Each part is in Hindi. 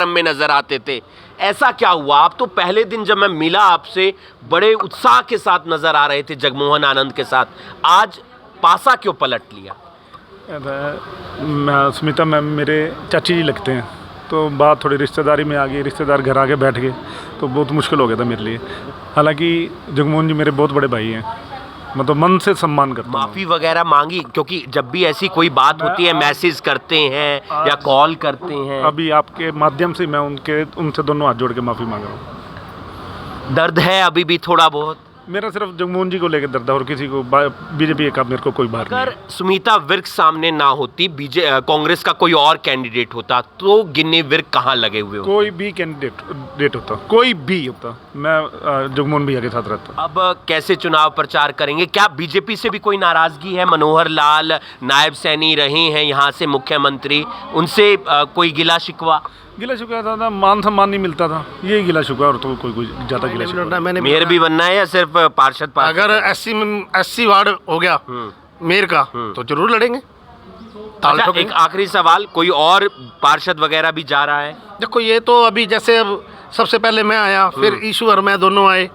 में नजर आते थे। ऐसा क्या हुआ? आप तो पहले दिन जब मैं मिला आपसे बड़े उत्साह के साथ नजर आ रहे थे जगमोहन आनंद के साथ, आज पासा क्यों पलट लिया? स्मिता मैम मेरे चाची जी लगते हैं, तो बात थोड़ी रिश्तेदारी में आ गई, रिश्तेदार घर आके बैठ गए तो बहुत मुश्किल हो गया था मेरे लिए। हालांकि जगमोहन जी मेरे बहुत बड़े भाई हैं, मतलब मन से सम्मान करता हूं। माफी वगैरह मांगी? क्योंकि जब भी ऐसी कोई बात होती है मैसेज करते हैं या कॉल करते हैं। अभी आपके माध्यम से मैं उनसे दोनों हाथ जोड़ के माफ़ी मांग रहा हूँ। दर्द है अभी भी थोड़ा बहुत? मेरा सिर्फ जगमोहन जी को लेकर दर्द है और किसी को बीजेपी का मेरे को कोई बात नहीं अगर है। सुमिता विर्क सामने ना होती, कांग्रेस का कोई और कैंडिडेट होता, तो गिन्नी विर्क कहाँ लगे हुए होते? कोई भी कैंडिडेट होता, कोई भी होता, मैं जगमोहन भैया के साथ रहता। अब कैसे चुनाव प्रचार करेंगे? क्या बीजेपी से भी कोई नाराजगी है? मनोहर लाल नायब सैनी रहे हैं यहाँ से मुख्यमंत्री, उनसे कोई गिला शिकवा था, मान सम्मान नहीं मिलता था, यही गिला शुक्र। और तो कोई ज़्यादा गिला शुक्र मेयर भी बनना है या सिर्फ पार्षद? अगर 80 वार्ड हो गया मेयर का तो जरूर लड़ेंगे। अच्छा, एक आखिरी सवाल, कोई और पार्षद वगैरह भी जा रहा है? देखो ये तो अभी जैसे अब सबसे पहले मैं आया, फिर ईशू और मैं दोनों आए,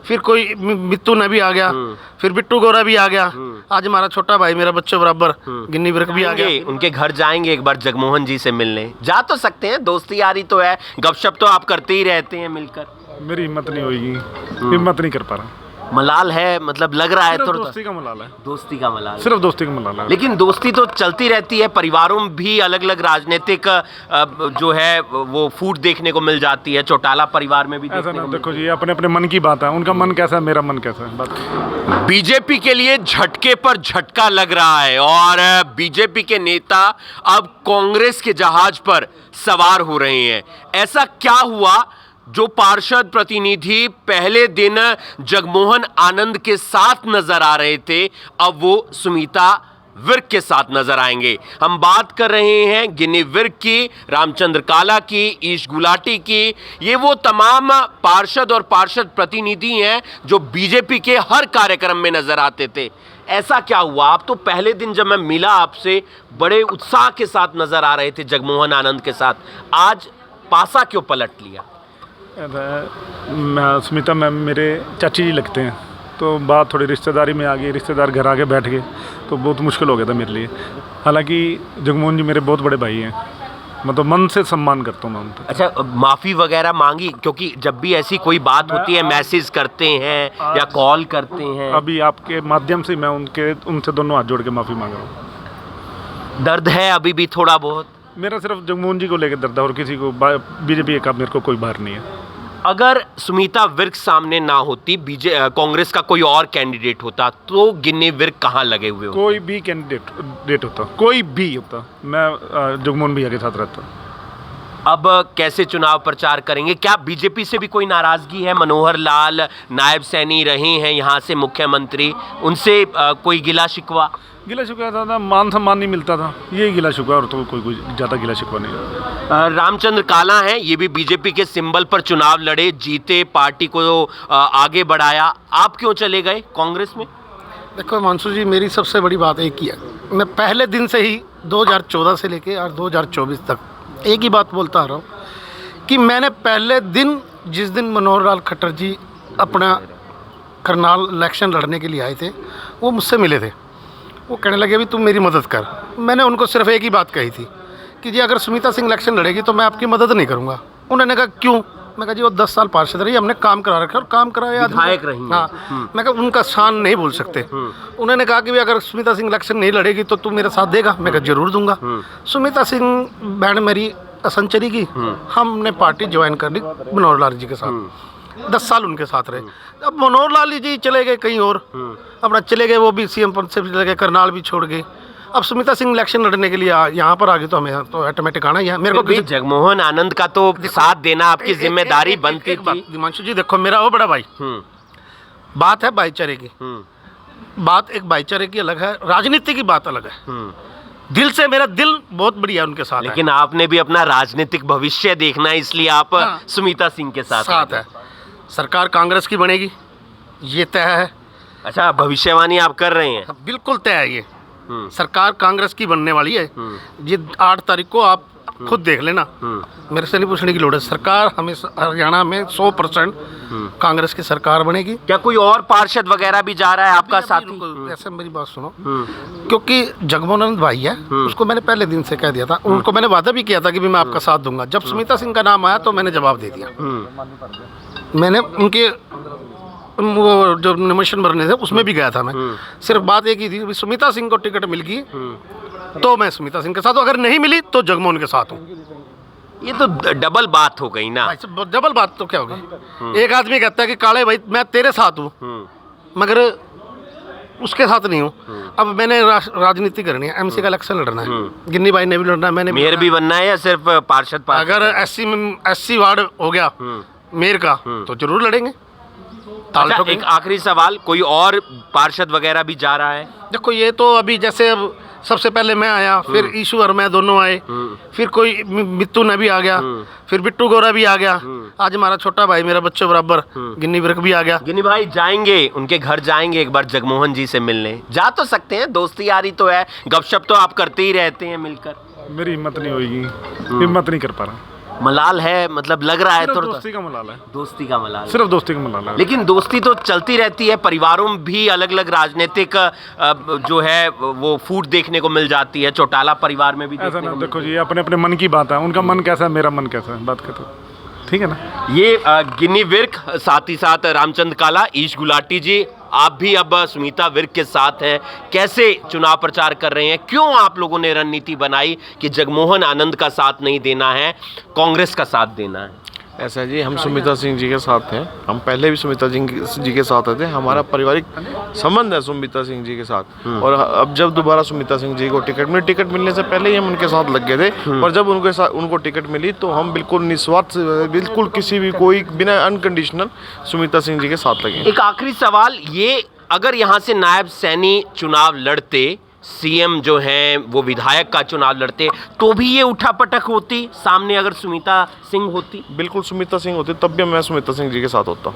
फिर कोई मित्तू ने भी आ गया, फिर बिट्टू गौरा भी आ गया, आज हमारा छोटा भाई मेरा बच्चों बराबर गिन्नी विर्क भी आ गया। उनके घर जाएंगे एक बार जगमोहन जी से मिलने? जा तो सकते हैं, दोस्ती यारी तो है, गपशप तो आप करते ही रहते हैं मिलकर। मेरी हिम्मत नहीं होगी, हिम्मत नहीं कर पा रहा। मलाल है, मतलब लग रहा है थोड़ा दोस्ती का मलाल है, दोस्ती का मलाल, सिर्फ दोस्ती का मलाल है। लेकिन दोस्ती तो चलती रहती है, परिवारों में भी अलग अलग राजनीतिक जो है वो फूट देखने को मिल जाती है, चौटाला परिवार में भी ऐसा ना देखो जी, अपने अपने मन की बात है, उनका मन कैसा है, मेरा मन कैसा है, बात। बीजेपी के लिए झटके पर झटका लग रहा है और बीजेपी के नेता अब कांग्रेस के जहाज पर सवार हो रहे हैं। ऐसा क्या हुआ जो पार्षद प्रतिनिधि पहले दिन जगमोहन आनंद के साथ नजर आ रहे थे, अब वो सुमिता विर्क के साथ नजर आएंगे? हम बात कर रहे हैं गिन्नी विर्क की, रामचंद्र काला की, ईश गुलाटी की। ये वो तमाम पार्षद और पार्षद प्रतिनिधि हैं जो बीजेपी के हर कार्यक्रम में नजर आते थे। ऐसा क्या हुआ? आप तो पहले दिन जब मैं मिला आपसे बड़े उत्साह के साथ नजर आ रहे थे जगमोहन आनंद के साथ, आज पासा क्यों पलट लिया? स्मिता मैम मेरे चाची जी लगते हैं, तो बात थोड़ी रिश्तेदारी में आ गई, रिश्तेदार घर आके बैठ गए तो बहुत मुश्किल हो गया था मेरे लिए। हालांकि जगमोहन जी मेरे बहुत बड़े भाई हैं, मतलब मन से सम्मान करता हूँ मैं उनका। अच्छा, माफी वगैरह मांगी? क्योंकि जब भी ऐसी कोई बात होती है मैसेज करते हैं या कॉल करते हैं। अभी आपके माध्यम से मैं उनसे दोनों हाथ जोड़ के माफ़ी मांग रहा हूँ। दर्द है अभी भी थोड़ा बहुत? मेरा सिर्फ जगमोहन जी को लेकर दर्द है और किसी को बीजेपी का मेरे को कोई बात नहीं है। अगर सुमिता विर्क सामने ना होती, कांग्रेस का कोई और कैंडिडेट होता, तो गिन्नी विर्क कहाँ लगे हुए होते? कोई भी कैंडिडेट होता, कोई भी होता, मैं जगमोहन भैया के साथ रहता। अब कैसे चुनाव प्रचार करेंगे? क्या बीजेपी से भी कोई नाराजगी है? मनोहर लाल नायब सैनी रहे हैं यहाँ से मुख्यमंत्री, उनसे कोई गिला शिकवा था, मान सम्मान नहीं मिलता था, यही गिला शुक्र। और तो कोई ज़्यादा गिला शिकवा नहीं। रामचंद्र काला हैं, ये भी बीजेपी के सिंबल पर चुनाव लड़े, जीते, पार्टी को आगे बढ़ाया। आप क्यों चले गए कांग्रेस में? देखो मानसू जी, मेरी सबसे बड़ी बात एक ही है, मैं पहले दिन से ही 2014 से लेके और 2024 तक एक ही बात बोलता आ रहा हूँ कि मैंने पहले दिन, जिस दिन मनोहर लाल खट्टर जी अपना करनाल इलेक्शन लड़ने के लिए आए थे, वो मुझसे मिले थे। वो कहने लगे भी तुम मेरी मदद कर। मैंने उनको सिर्फ एक ही बात कही थी कि जी अगर सुमिता सिंह इलेक्शन लड़ेगी तो मैं आपकी मदद नहीं करूँगा। उन्होंने कहा क्यों? मैं कहा जी वो 10 साल पार्षद रही, हमने काम करा रखा और काम कराया, विधायक रही। हाँ, मैं कहा उनका शान नहीं बोल सकते। उन्होंने कहा कि भी अगर सुमिता सिंह इलेक्शन नहीं लड़ेगी तो तू मेरा साथ देगा? मैं कहा जरूर दूंगा। सुमिता सिंह बहन मेरी असंचरी की, हमने पार्टी ज्वाइन कर ली मनोहर लाल जी के साथ, 10 साल उनके साथ रहे। अब मनोहर लाल जी चले गए कहीं और, अपना चले गए, वो भी सीएम पद से चले गए, करनाल भी छोड़ गए। अब सुमिता सिंह इलेक्शन लड़ने के लिए यहाँ पर आ गई तो हमें तो ऑटोमेटिक आना ही है। मेरे को जगमोहन आनंद का तो साथ देना आपकी जिम्मेदारी बनती थी। दिमांशु जी देखो, मेरा वो बड़ा भाई, बात है भाईचारे की, बात एक भाईचारे की अलग है, राजनीति की बात अलग है। दिल से मेरा दिल बहुत बढ़िया उनके साथ, लेकिन आपने भी अपना राजनीतिक भविष्य देखना है, इसलिए आप सुमिता सिंह के साथ है। सरकार कांग्रेस की बनेगी, ये तय है। अच्छा, भविष्यवाणी आप कर रहे हैं? बिल्कुल तय है, ये सरकार कांग्रेस की बनने वाली है। ये 8 तारीख को आप खुद देख लेना, मेरे से नहीं पूछने की लोड़ है। सरकार हमें हरियाणा में 100% कांग्रेस की सरकार बनेगी। क्या कोई और पार्षद वगैरह भी जा रहा है आपका साथी? ऐसे मेरी बात सुनो, क्योंकि जगमोहन भाई है, उसको मैंने पहले दिन से कह दिया था, उनको मैंने वादा भी किया था कि भी मैं आपका साथ दूंगा। जब सुमिता सिंह का नाम आया तो मैंने जवाब दे दिया। मैंने उनके वो जो नमिनेशन भरने थे उसमें भी गया था मैं, सिर्फ बात एक ही थी, भी सुमिता सिंह को टिकट मिल गई तो मैं सुमिता सिंह के साथ हूँ, अगर नहीं मिली तो जगमोहन के साथ हूँ। ये तो डबल बात हो गई ना। डबल बात तो क्या हो गई? एक आदमी कहता है कि काले भाई मैं तेरे साथ हूँ, मगर उसके साथ नहीं हूँ। अब मैंने राजनीति करनी है, एमसी का इलेक्शन लड़ना है, गिन्नी भाई ने भी लड़ना है, मैंने मेयर भी बनना है या सिर्फ पार्षद? अगर एससी वार्ड हो गया मेयर का तो जरूर लड़ेंगे। अच्छा, एक आखिरी सवाल, कोई और पार्षद वगैरह भी जा रहा है? देखो ये तो अभी जैसे अब सबसे पहले मैं आया, फिर ईशू और मैं दोनों आए, फिर कोई मित्तू ने भी आ गया, फिर बिट्टू गोरा भी आ गया, आज हमारा छोटा भाई मेरा बच्चों बराबर गिन्नी विर्क भी आ गया। गिन्नी भाई जाएंगे, उनके घर जाएंगे एक बार जगमोहन जी से मिलने? जा तो सकते हैं, दोस्ती यारी तो है, गपशप तो आप करते ही रहते हैं मिलकर। मेरी हिम्मत नहीं होगी, हिम्मत नहीं कर पा रहा। मलाल है, मतलब लग रहा है थोड़ा दोस्ती का मलाल है, दोस्ती का मलाल, सिर्फ दोस्ती का मलाल है। लेकिन दोस्ती तो चलती रहती है, परिवारों में भी अलग अलग राजनीतिक जो है वो फूट देखने को मिल जाती है, चौटाला परिवार में भी ऐसा देखने ना को देखो मिलती जी, अपने अपने मन की बात है, उनका मन कैसा है मेरा मन कैसा है, बात करते ठीक है ना। है। ये गिन्नी विर्क, साथ ही साथ रामचंद्र काला, ईश गुलाटी जी, आप भी अब सुमिता विर्क के साथ हैं, कैसे चुनाव प्रचार कर रहे हैं? क्यों आप लोगों ने रणनीति बनाई कि जगमोहन आनंद का साथ नहीं देना है, कांग्रेस का साथ देना है? ऐसा जी, हम सुमिता सिंह जी के साथ हैं, हम पहले भी सुमिता सिंह जी के साथ थे, हमारा पारिवारिक संबंध है सुमिता सिंह जी के साथ। और अब जब दोबारा सुमिता सिंह जी को टिकट मिलने से पहले ही हम उनके साथ लग गए थे, और जब उनको टिकट मिली तो हम बिल्कुल निस्वार्थ, बिल्कुल किसी भी कोई बिना अनकंडीशनल सुमिता सिंह जी के साथ लगे। एक आखिरी सवाल, ये अगर यहाँ से नायब सैनी चुनाव लड़ते, सीएम जो हैं वो विधायक का चुनाव लड़ते, तो भी ये उठापटक होती, सामने अगर सुमिता सिंह होती? बिल्कुल सुमिता सिंह होती तब भी मैं सुमिता सिंह जी के साथ होता।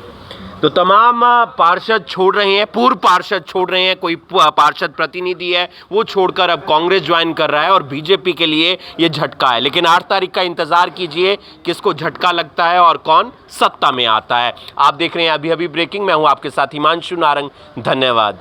तो तमाम पार्षद छोड़ रहे हैं, पूर्व पार्षद छोड़ रहे हैं, कोई पार्षद प्रतिनिधि है वो छोड़कर अब कांग्रेस ज्वाइन कर रहा है, और बीजेपी के लिए ये झटका है। लेकिन 8 तारीख का इंतजार कीजिए, किसको झटका लगता है और कौन सत्ता में आता है। आप देख रहे हैं अभी अभी ब्रेकिंग, मैं हूं आपके साथ हिमांशु नारंग, धन्यवाद।